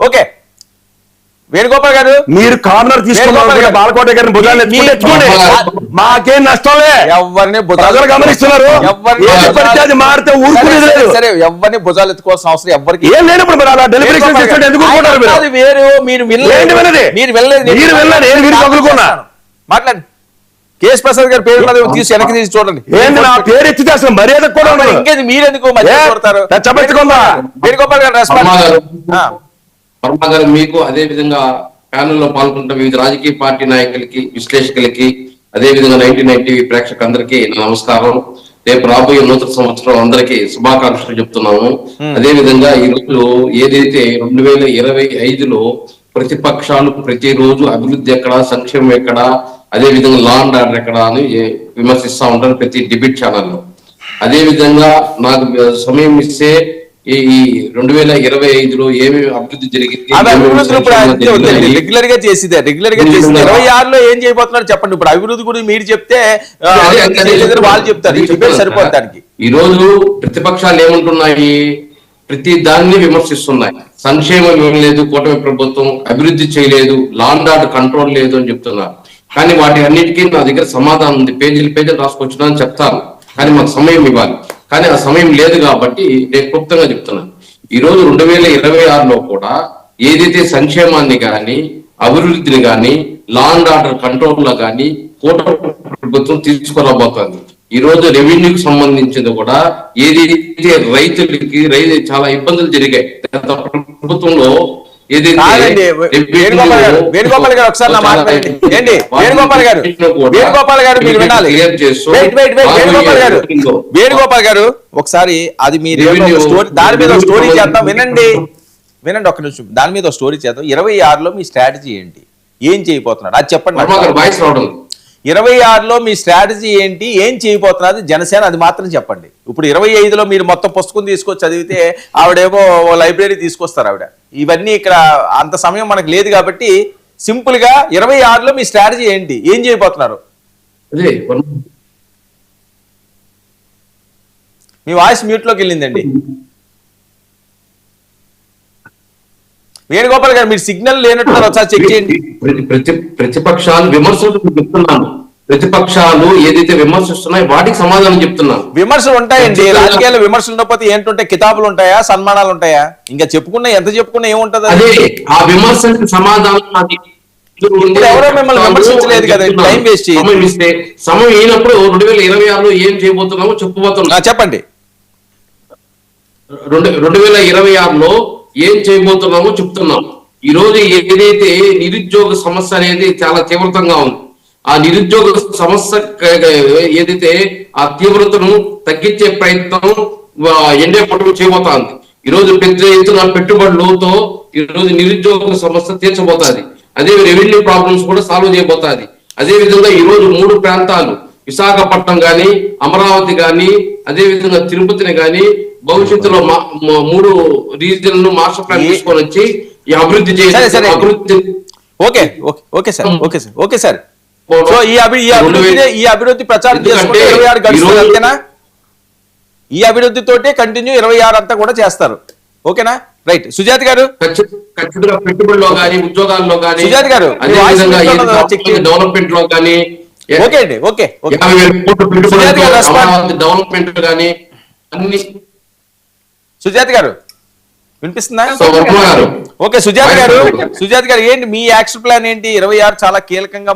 Okay Venugopal గారు మీరు corner తీసుకున్నారు బాలకోట గారిని భుజాలు మాకేం నష్టంలే ఎవరిని భుజాలు గమనిస్తున్నారు ఎవరిని మారితే ఊరుకునేది సరే ఎవరిని భుజాలు ఎత్తుకోవాల్సిన అవసరం ఎవరికి ఏం లేనప్పుడు మరి అలా డెలివరేషన్ సిస్టమ్ ఎందుకు ఊరుకుంటారు వేరు మీరు వినలేదు మీరు వెళ్ళలేదు మాట్లాడండి కేఎస్ ప్రసాద్ గారి పేరు తీసి వెనక్కి తీసి చూడండి ఏంటి నా పేరు ఎత్తితే అసలు మర్యాద కూడా ఇంకేది మీరెందుకు వేణుగోపాల్ గారు వర్మ గారు మీకు అదే విధంగా ప్యానెల్లో పాల్గొంటున్న వివిధ రాజకీయ పార్టీ నాయకులకి విశ్లేషకులకి అదే విధంగా 99 టీవీ ప్రేక్షకులందరికీ నమస్కారం. రేపు రాబోయే నూతన సంవత్సరం అందరికీ శుభాకాంక్షలు చెప్తున్నాము. అదే విధంగా ఈ రోజు ఏదైతే 2025లో ప్రతిపక్షాలు ప్రతిరోజు అభివృద్ధి ఎక్కడ సంక్షేమం ఎక్కడ అదే విధంగా లా అండ్ ఆర్డర్ ఎక్కడ అని విమర్శిస్తా ఉంటారు ప్రతి డిబేట్ ఛానల్లో. అదే విధంగా నాకు సమయం ఇస్తే ఈ 2025లో ఏమేమి అభివృద్ధి జరిగింది రెగ్యులర్ గా చేసింది 26లో ఏం చేయబోతున్నారు చెప్పండి. ఇప్పుడు అభివృద్ధి గురించి మీరు చెప్తే వాళ్ళు చెప్తారు సరిపోతానికి. ఈ రోజు ప్రతిపక్షాలు ఏమంటున్నాయి, ప్రతి దాన్ని విమర్శిస్తున్నాయి. సంక్షేమం ఏం లేదు, కూటమి ప్రభుత్వం అభివృద్ధి చేయలేదు, లా అండ్ ఆర్డర్ కంట్రోల్ లేదు అని చెప్తున్నారు. కానీ వాటి అన్నిటికీ నా దగ్గర సమాధానం ఉంది. పేజీలు రాసుకొచ్చినా అని చెప్తాను, కానీ మాకు సమయం ఇవ్వాలి. కానీ ఆ సమయం లేదు కాబట్టి నేను క్లుప్తంగా చెప్తున్నాను. ఈ రోజు 2026లో కూడా ఏదైతే సంక్షేమాన్ని కానీ అభివృద్ధిని కానీ లా అండ్ ఆర్డర్ కంట్రోల్ లో కానీ కూటమి ప్రభుత్వం తీసుకురాబోతోంది. ఈ రోజు రెవెన్యూకి సంబంధించింది కూడా ఏదైతే రైతులకి చాలా ఇబ్బందులు జరిగాయి గత ప్రభుత్వంలో. వేణుగోపాల్ గారు ఒకసారి వేణుగోపాల్ గారు ఒకసారి అది మీరు దాని మీద స్టోరీ చేద్దాం. వినండి ఒక్క నిమిషం, దాని మీద స్టోరీ చేద్దాం. 26లో మీ స్ట్రాటజీ ఏంటి, ఏం చేయబోతున్నారు అది చెప్పండి. 26లో మీ స్ట్రాటజీ ఏంటి, ఏం చేయబోతున్నారు జనసేన, అది మాత్రం చెప్పండి. ఇప్పుడు 25లో మీరు మొత్తం పుస్తకం తీసుకొచ్చి చదివితే ఆవిడేమో లైబ్రరీ తీసుకొస్తారు ఆవిడ. ఇవన్నీ ఇక్కడ అంత సమయం మనకు లేదు కాబట్టి సింపుల్ గా 26లో మీ స్ట్రాటజీ ఏంటి, ఏం చేయబోతున్నారు? మీ వాయిస్ మ్యూట్ లోకి వెళ్ళిందండి. వేణుగోపాల్ గారు మీరు సిగ్నల్ లేనట్టున్నారు, ఒకసారి చెక్ చేయండి. ప్రతిపక్షాలు విమర్శలు చెప్తున్నాను, ప్రతిపక్షాలు ఏదైతే విమర్శిస్తున్నాయి వాటికి సమాధానం చెప్తున్నాను. విమర్శలు ఉంటాయండి, రాజకీయాల్లో విమర్శలు ఉండకపోతే ఏంటంటే కితాబులు ఉంటాయా, సన్మానాలు ఉంటాయా? ఇంకా చెప్పుకున్నా ఎంత చెప్పుకున్నా ఏముంటది? అదే ఆ విమర్శలకు సమాధానం ఎవరో మిమ్మల్ని విమర్శించలేదు కదా, టైం వేస్ట్ చేస్తే సమయం అయినప్పుడు 2026లో ఏం చేయబోతున్నామో చెప్పబోతున్నా. చెప్పండి. 2026లో ఏం చేయబోతున్నామో చెప్తున్నాం. ఈ రోజు ఏదైతే నిరుద్యోగ సమస్య అనేది చాలా తీవ్రతంగా ఉంది, ఆ నిరుద్యోగ సమస్య ఏదైతే ఆ తీవ్రతను తగ్గించే ప్రయత్నం ఎన్డీఏ కూటమి చేయబోతోంది. ఈ రోజు పెద్ద ఎత్తున పెట్టుబడులతో ఈ రోజు నిరుద్యోగ సమస్య తీర్చబోతుంది. అదే రెవెన్యూ ప్రాబ్లమ్స్ కూడా సాల్వ్ చేయబోతుంది. అదే విధంగా ఈ రోజు 3 ప్రాంతాలు విశాఖపట్నం గాని అమరావతి గాని అదే విధంగా తిరుపతిని గాని భవిష్యత్తులో 3 రీజియన్లు మాస్టర్ ప్లాన్ తీసుకొని వచ్చి ఈ అభివృద్ధి చేయాలి. Okay sir. సో ఈ అభివృద్ధి ప్రచారం చేసుకుంటే 26 గడుస్తుంది అంతేనా? ఈ అభివృద్ధితోటే కంటిన్యూ 26 అంతా కూడా చేస్తారు, ఓకేనా? రైట్. సుజాత గారు ఖచ్చితంగా పెట్టుబడిలో కానీ ఉద్యోగాల్లో కానీ సుజాత గారు డెవలప్మెంట్ లో కానీ ఓకే అండి. ఓకే డెవలప్మెంట్ కానీ అన్ని. సుజాత గారు వినిపిస్తుందా? ఓకే సుజాత గారు ఏంటి మీ యాక్షన్ ప్లాన్ ఏంటి? 26 చాలా కీలకంగా